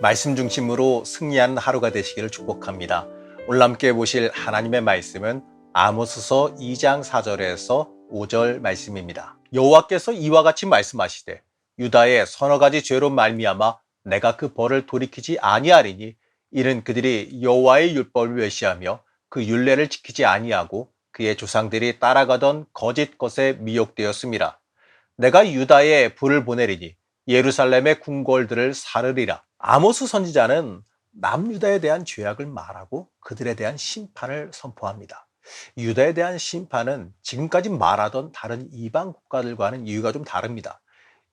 말씀 중심으로 승리하는 하루가 되시기를 축복합니다. 오늘 함께 보실 하나님의 말씀은 아모스서 2장 4절에서 5절 말씀입니다. 여호와께서 이와 같이 말씀하시되 유다의 서너 가지 죄로 말미암아 내가 그 벌을 돌이키지 아니하리니 이는 그들이 여호와의 율법을 외시하며 그 율례를 지키지 아니하고 그의 조상들이 따라가던 거짓 것에 미혹되었습니다. 내가 유다에 불을 보내리니 예루살렘의 궁궐들을 사르리라. 아모스 선지자는 남유다에 대한 죄악을 말하고 그들에 대한 심판을 선포합니다. 유다에 대한 심판은 지금까지 말하던 다른 이방 국가들과는 이유가 좀 다릅니다.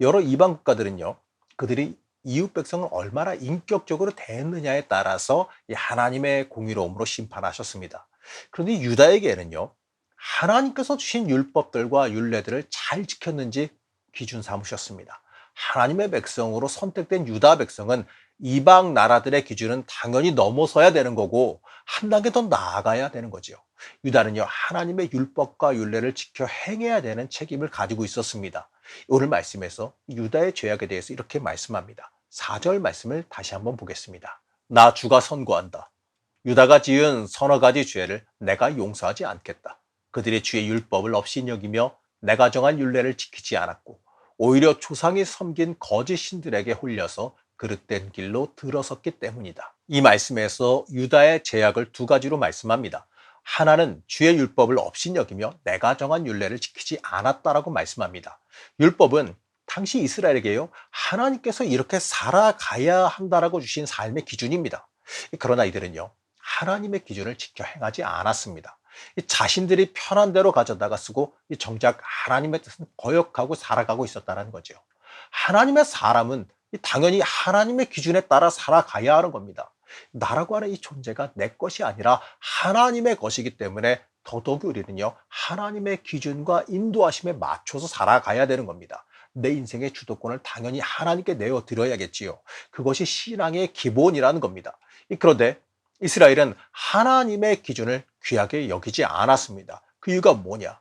여러 이방 국가들은요, 그들이 이웃 백성을 얼마나 인격적으로 대했느냐에 따라서 하나님의 공의로움으로 심판하셨습니다. 그런데 유다에게는요, 하나님께서 주신 율법들과 율례들을 잘 지켰는지 기준 삼으셨습니다. 하나님의 백성으로 선택된 유다 백성은 이방 나라들의 기준은 당연히 넘어서야 되는 거고 한 단계 더 나아가야 되는 거죠. 유다는요, 하나님의 율법과 율례를 지켜 행해야 되는 책임을 가지고 있었습니다. 오늘 말씀에서 유다의 죄악에 대해서 이렇게 말씀합니다. 4절 말씀을 다시 한번 보겠습니다. 나 주가 선고한다. 유다가 지은 서너 가지 죄를 내가 용서하지 않겠다. 그들의 주의 율법을 없이 여기며 내가 정한 율례를 지키지 않았고 오히려 조상이 섬긴 거짓 신들에게 홀려서 그릇된 길로 들어섰기 때문이다. 이 말씀에서 유다의 죄악을 두 가지로 말씀합니다. 하나는 주의 율법을 없이 여기며 내가 정한 율례를 지키지 않았다라고 말씀합니다. 율법은 당시 이스라엘에게요, 하나님께서 이렇게 살아가야 한다라고 주신 삶의 기준입니다. 그러나 이들은요, 하나님의 기준을 지켜 행하지 않았습니다. 자신들이 편한 대로 가져다가 쓰고 정작 하나님의 뜻은 거역하고 살아가고 있었다는 거죠. 하나님의 사람은 당연히 하나님의 기준에 따라 살아가야 하는 겁니다. 나라고 하는 이 존재가 내 것이 아니라 하나님의 것이기 때문에 더더욱 우리는요, 하나님의 기준과 인도하심에 맞춰서 살아가야 되는 겁니다. 내 인생의 주도권을 당연히 하나님께 내어드려야겠지요. 그것이 신앙의 기본이라는 겁니다. 그런데 이스라엘은 하나님의 기준을 귀하게 여기지 않았습니다. 그 이유가 뭐냐?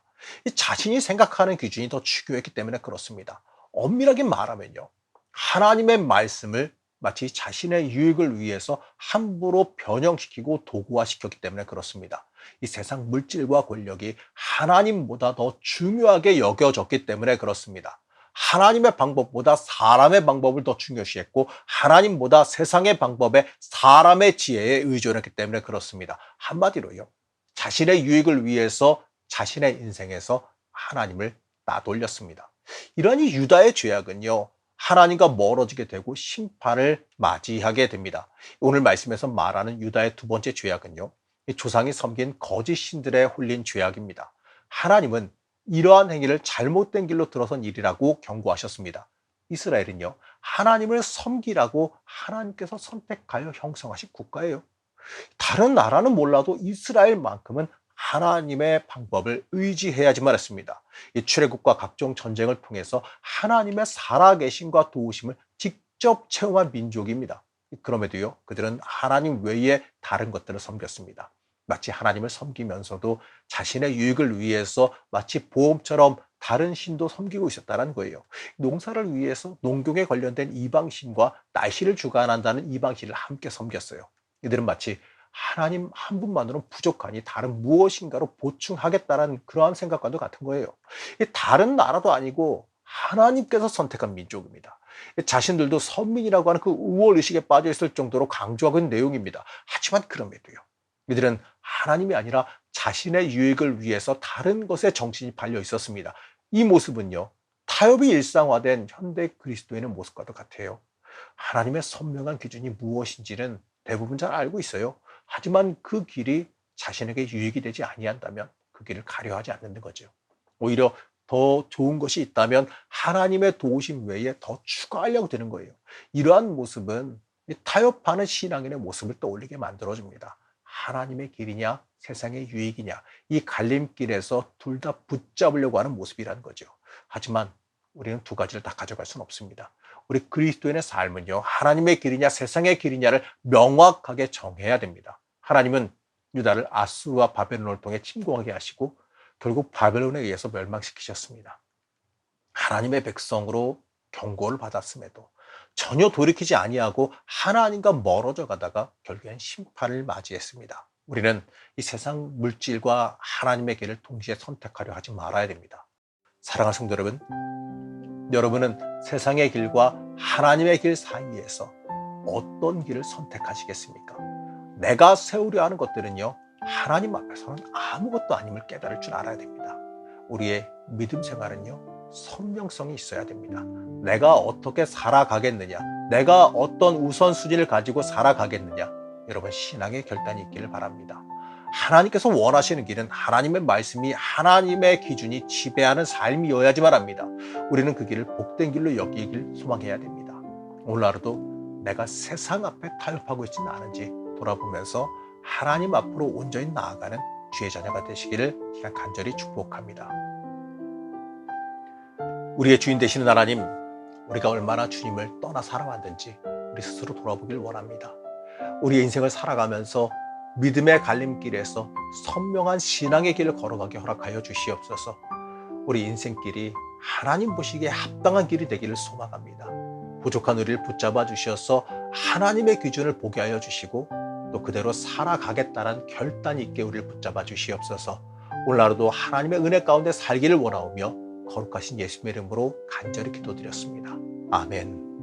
자신이 생각하는 기준이 더 중요했기 때문에 그렇습니다. 엄밀하게 말하면요, 하나님의 말씀을 마치 자신의 유익을 위해서 함부로 변형시키고 도구화시켰기 때문에 그렇습니다. 이 세상 물질과 권력이 하나님보다 더 중요하게 여겨졌기 때문에 그렇습니다. 하나님의 방법보다 사람의 방법을 더 중요시했고 하나님보다 세상의 방법에 사람의 지혜에 의존했기 때문에 그렇습니다. 한마디로요, 자신의 유익을 위해서 자신의 인생에서 하나님을 따돌렸습니다. 이러니 유다의 죄악은요, 하나님과 멀어지게 되고 심판을 맞이하게 됩니다. 오늘 말씀에서 말하는 유다의 두 번째 죄악은요, 조상이 섬긴 거짓 신들에 홀린 죄악입니다. 하나님은 이러한 행위를 잘못된 길로 들어선 일이라고 경고하셨습니다. 이스라엘은요, 하나님을 섬기라고 하나님께서 선택하여 형성하신 국가예요. 다른 나라는 몰라도 이스라엘만큼은 하나님의 방법을 의지해야지만 했습니다. 이 출애굽과 각종 전쟁을 통해서 하나님의 살아계심과 도우심을 직접 체험한 민족입니다. 그럼에도요, 그들은 하나님 외에 다른 것들을 섬겼습니다. 마치 하나님을 섬기면서도 자신의 유익을 위해서 마치 보험처럼 다른 신도 섬기고 있었다는 거예요. 농사를 위해서 농경에 관련된 이방신과 날씨를 주관한다는 이방신을 함께 섬겼어요. 이들은 마치 하나님 한 분만으로는 부족하니 다른 무엇인가로 보충하겠다는 그러한 생각과도 같은 거예요. 다른 나라도 아니고 하나님께서 선택한 민족입니다. 자신들도 선민이라고 하는 그 우월의식에 빠져 있을 정도로 강조하고 있는 내용입니다. 하지만 그럼에도요, 이들은 하나님이 아니라 자신의 유익을 위해서 다른 것에 정신이 팔려 있었습니다. 이 모습은요, 타협이 일상화된 현대 그리스도인의 모습과도 같아요. 하나님의 선명한 기준이 무엇인지는 대부분 잘 알고 있어요. 하지만 그 길이 자신에게 유익이 되지 아니한다면 그 길을 가려하지 않는 거죠. 오히려 더 좋은 것이 있다면 하나님의 도우심 외에 더 추가하려고 드는 거예요. 이러한 모습은 타협하는 신앙인의 모습을 떠올리게 만들어줍니다. 하나님의 길이냐 세상의 유익이냐, 이 갈림길에서 둘 다 붙잡으려고 하는 모습이라는 거죠. 하지만 우리는 두 가지를 다 가져갈 수는 없습니다. 우리 그리스도인의 삶은요, 하나님의 길이냐 세상의 길이냐를 명확하게 정해야 됩니다. 하나님은 유다를 아수르와 바벨론을 통해 침공하게 하시고 결국 바벨론에 의해서 멸망시키셨습니다. 하나님의 백성으로 경고를 받았음에도 전혀 돌이키지 아니하고 하나님과 멀어져 가다가 결국엔 심판을 맞이했습니다. 우리는 이 세상 물질과 하나님의 길을 동시에 선택하려 하지 말아야 됩니다. 사랑하는 성도 여러분, 여러분은 세상의 길과 하나님의 길 사이에서 어떤 길을 선택하시겠습니까? 내가 세우려 하는 것들은요, 하나님 앞에서는 아무것도 아님을 깨달을 줄 알아야 됩니다. 우리의 믿음 생활은요, 선명성이 있어야 됩니다. 내가 어떻게 살아가겠느냐, 내가 어떤 우선순위를 가지고 살아가겠느냐, 여러분 신앙의 결단이 있기를 바랍니다. 하나님께서 원하시는 길은 하나님의 말씀이, 하나님의 기준이 지배하는 삶이어야지만 합니다. 우리는 그 길을 복된 길로 여기길 소망해야 됩니다. 오늘 하루도 내가 세상 앞에 타협하고 있지는 않은지 돌아보면서 하나님 앞으로 온전히 나아가는 주의 자녀가 되시기를 제가 간절히 축복합니다. 우리의 주인 되시는 하나님, 우리가 얼마나 주님을 떠나 살아왔는지 우리 스스로 돌아보길 원합니다. 우리의 인생을 살아가면서 믿음의 갈림길에서 선명한 신앙의 길을 걸어가게 허락하여 주시옵소서. 우리 인생길이 하나님 보시기에 합당한 길이 되기를 소망합니다. 부족한 우리를 붙잡아 주셔서 하나님의 기준을 보게 하여 주시고 또 그대로 살아가겠다는 결단 있게 우리를 붙잡아 주시옵소서. 오늘 하루도 하나님의 은혜 가운데 살기를 원하오며 거룩하신 예수님의 이름으로 간절히 기도드렸습니다. 아멘.